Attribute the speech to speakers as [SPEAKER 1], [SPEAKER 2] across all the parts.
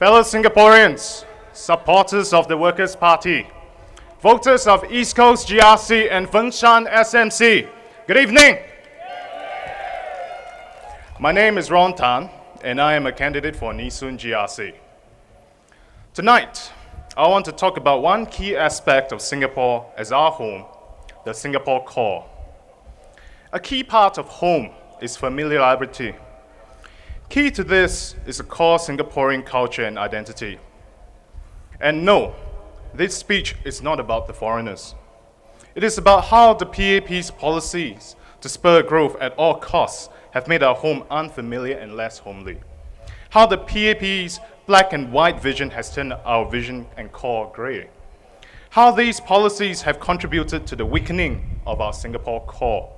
[SPEAKER 1] Fellow Singaporeans, supporters of the Workers' Party, voters of East Coast GRC and Fengshan SMC, good evening. My name is Ron Tan, and I am a candidate for Nee Soon GRC. Tonight, I want to talk about one key aspect of Singapore as our home, the Singapore core. A key part of home is familiarity. Key to this is a core Singaporean culture and identity. And no, this speech is not about the foreigners. It is about how the PAP's policies to spur growth at all costs have made our home unfamiliar and less homely. How the PAP's black and white vision has turned our vision and core grey. How these policies have contributed to the weakening of our Singapore core.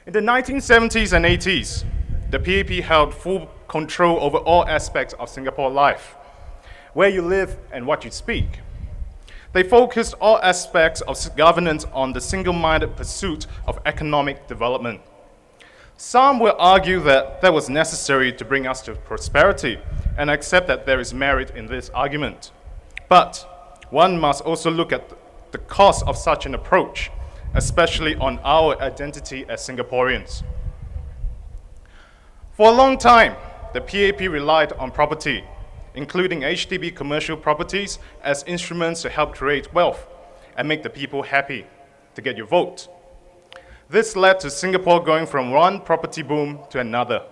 [SPEAKER 1] In the 1970s and 80s, the PAP held full control over all aspects of Singapore life, where you live and what you speak. They focused all aspects of governance on the single-minded pursuit of economic development. Some will argue that that was necessary to bring us to prosperity, and accept that there is merit in this argument. But one must also look at the cost of such an approach, especially on our identity as Singaporeans. For a long time, the PAP relied on property, including HDB commercial properties, as instruments to help create wealth and make the people happy to get your vote. This led to Singapore going from one property boom to another.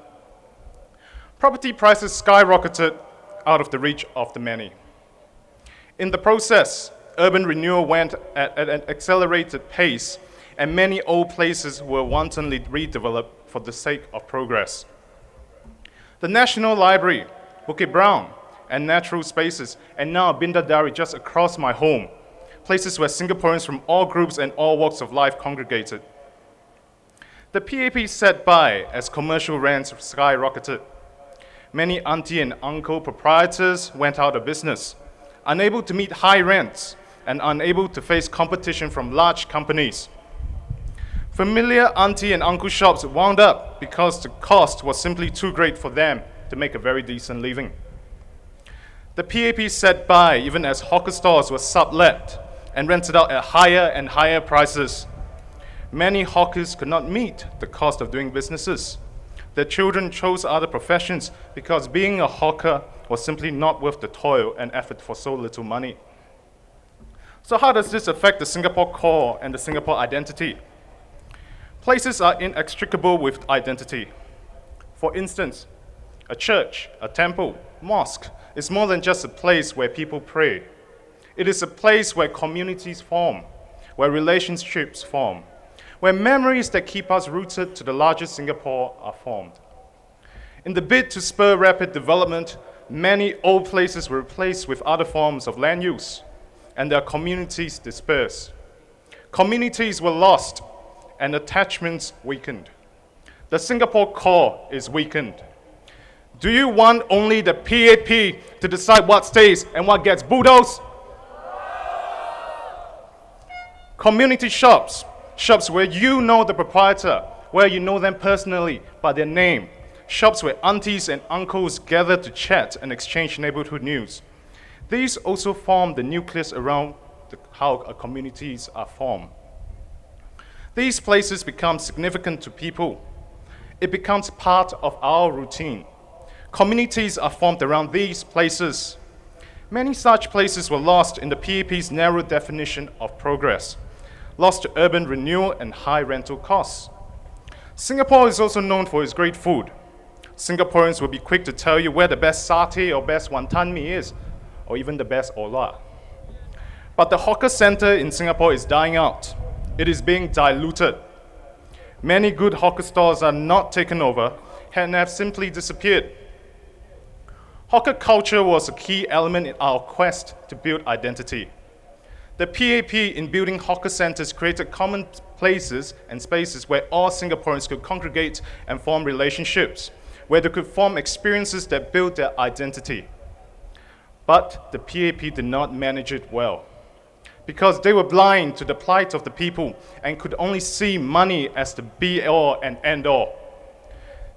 [SPEAKER 1] Property prices skyrocketed out of the reach of the many. In the process, urban renewal went at an accelerated pace, and many old places were wantonly redeveloped for the sake of progress. The National Library, Bukit Brown, and natural spaces, and now Bidadari just across my home, places where Singaporeans from all groups and all walks of life congregated. The PAP sat by as commercial rents skyrocketed. Many auntie and uncle proprietors went out of business, unable to meet high rents and unable to face competition from large companies. Familiar auntie and uncle shops wound up because the cost was simply too great for them to make a very decent living. The PAP sat by even as hawker stores were sublet and rented out at higher and higher prices. Many hawkers could not meet the cost of doing businesses. Their children chose other professions because being a hawker was simply not worth the toil and effort for so little money. So how does this affect the Singapore core and the Singapore identity? Places are inextricable with identity. For instance, a church, a temple, mosque is more than just a place where people pray. It is a place where communities form, where relationships form, where memories that keep us rooted to the larger Singapore are formed. In the bid to spur rapid development, many old places were replaced with other forms of land use, and their communities dispersed. Communities were lost, and attachments weakened. The Singapore core is weakened. Do you want only the PAP to decide what stays and what gets bulldozed? Community shops, shops where you know the proprietor, where you know them personally by their name, shops where aunties and uncles gather to chat and exchange neighborhood news. These also form the nucleus around how communities are formed. These places become significant to people. It becomes part of our routine. Communities are formed around these places. Many such places were lost in the PAP's narrow definition of progress, lost to urban renewal and high rental costs. Singapore is also known for its great food. Singaporeans will be quick to tell you where the best satay or best wanton mee is, or even the best ola. But the hawker center in Singapore is dying out. It is being diluted. Many good hawker stores are not taken over and have simply disappeared. Hawker culture was a key element in our quest to build identity. The PAP in building hawker centers created common places and spaces where all Singaporeans could congregate and form relationships, where they could form experiences that build their identity. But the PAP did not manage it well, because they were blind to the plight of the people and could only see money as the be-all and end-all.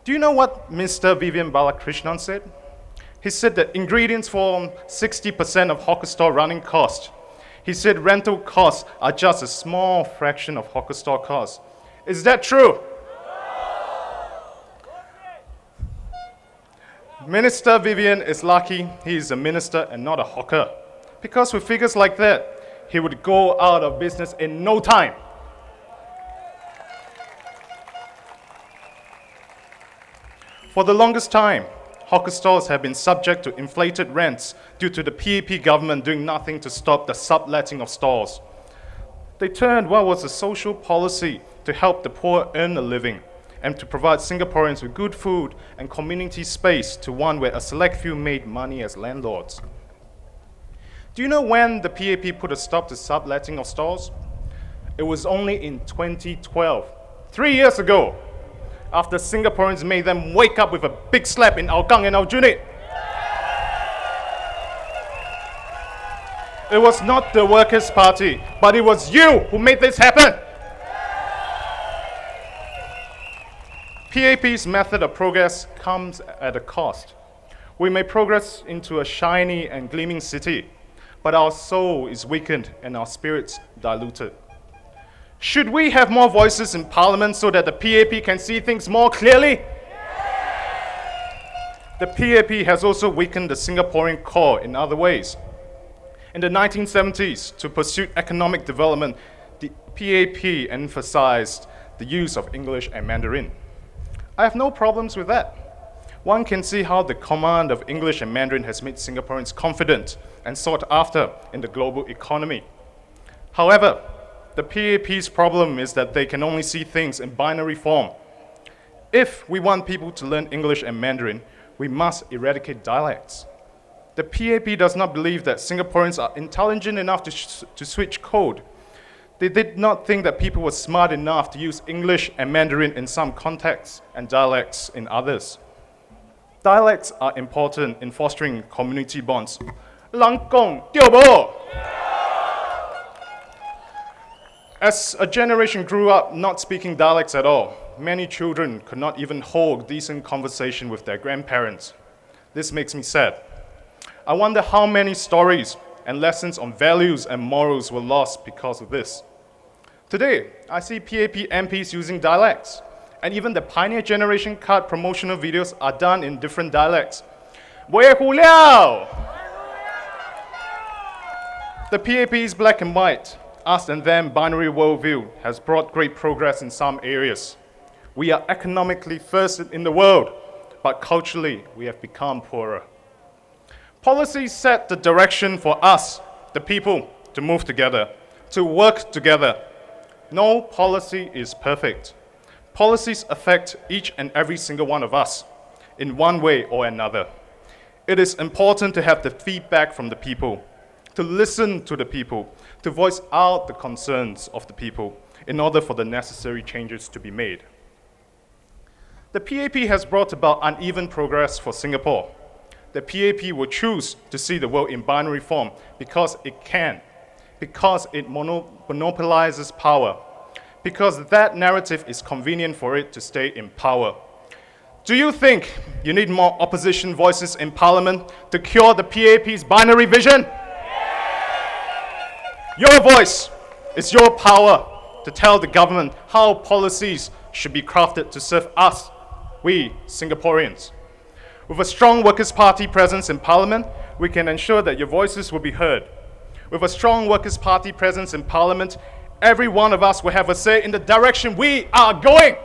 [SPEAKER 1] Do you know what Mr. Vivian Balakrishnan said? He said that ingredients form 60% of hawker store running cost. He said rental costs are just a small fraction of hawker store costs. Is that true? Minister Vivian is lucky he is a minister and not a hawker, because with figures like that, he would go out of business in no time. For the longest time, hawker stores have been subject to inflated rents due to the PAP government doing nothing to stop the subletting of stores. They turned what was a social policy to help the poor earn a living and to provide Singaporeans with good food and community space to one where a select few made money as landlords. Do you know when the PAP put a stop to subletting of stores? It was only in 2012, 3 years ago, after Singaporeans made them wake up with a big slap in Hougang and Aljunied. It was not the Workers' Party, but it was you who made this happen. PAP's method of progress comes at a cost. We may progress into a shiny and gleaming city, but our soul is weakened and our spirits diluted. Should we have more voices in Parliament so that the PAP can see things more clearly? The PAP has also weakened the Singaporean core in other ways. In the 1970s, to pursue economic development, the PAP emphasized the use of English and Mandarin. I have no problems with that. One can see how the command of English and Mandarin has made Singaporeans confident and sought after in the global economy. However, the PAP's problem is that they can only see things in binary form. If we want people to learn English and Mandarin, we must eradicate dialects. The PAP does not believe that Singaporeans are intelligent enough to switch code. They did not think that people were smart enough to use English and Mandarin in some contexts and dialects in others. Dialects are important in fostering community bonds. Langkong, Tiobo! As a generation grew up not speaking dialects at all, many children could not even hold decent conversation with their grandparents. This makes me sad. I wonder how many stories and lessons on values and morals were lost because of this. Today, I see PAP MPs using dialects, and even the Pioneer Generation card promotional videos are done in different dialects. Boy hu liao! The PAP's black and white, us and them binary worldview has brought great progress in some areas. We are economically first in the world, but culturally we have become poorer. Policies set the direction for us, the people, to move together, to work together. No policy is perfect. Policies affect each and every single one of us in one way or another. It is important to have the feedback from the people, to listen to the people, to voice out the concerns of the people in order for the necessary changes to be made. The PAP has brought about uneven progress for Singapore. The PAP will choose to see the world in binary form because it can, because it monopolizes power, because that narrative is convenient for it to stay in power. Do you think you need more opposition voices in Parliament to cure the PAP's binary vision? Your voice is your power to tell the government how policies should be crafted to serve us, we Singaporeans. With a strong Workers' Party presence in Parliament, we can ensure that your voices will be heard. With a strong Workers' Party presence in Parliament, every one of us will have a say in the direction we are going.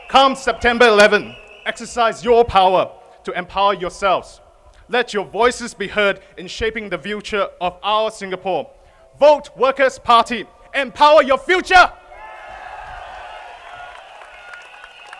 [SPEAKER 1] Come September 11, exercise your power to empower yourselves. Let your voices be heard in shaping the future of our Singapore. Vote Workers' Party. Empower your future!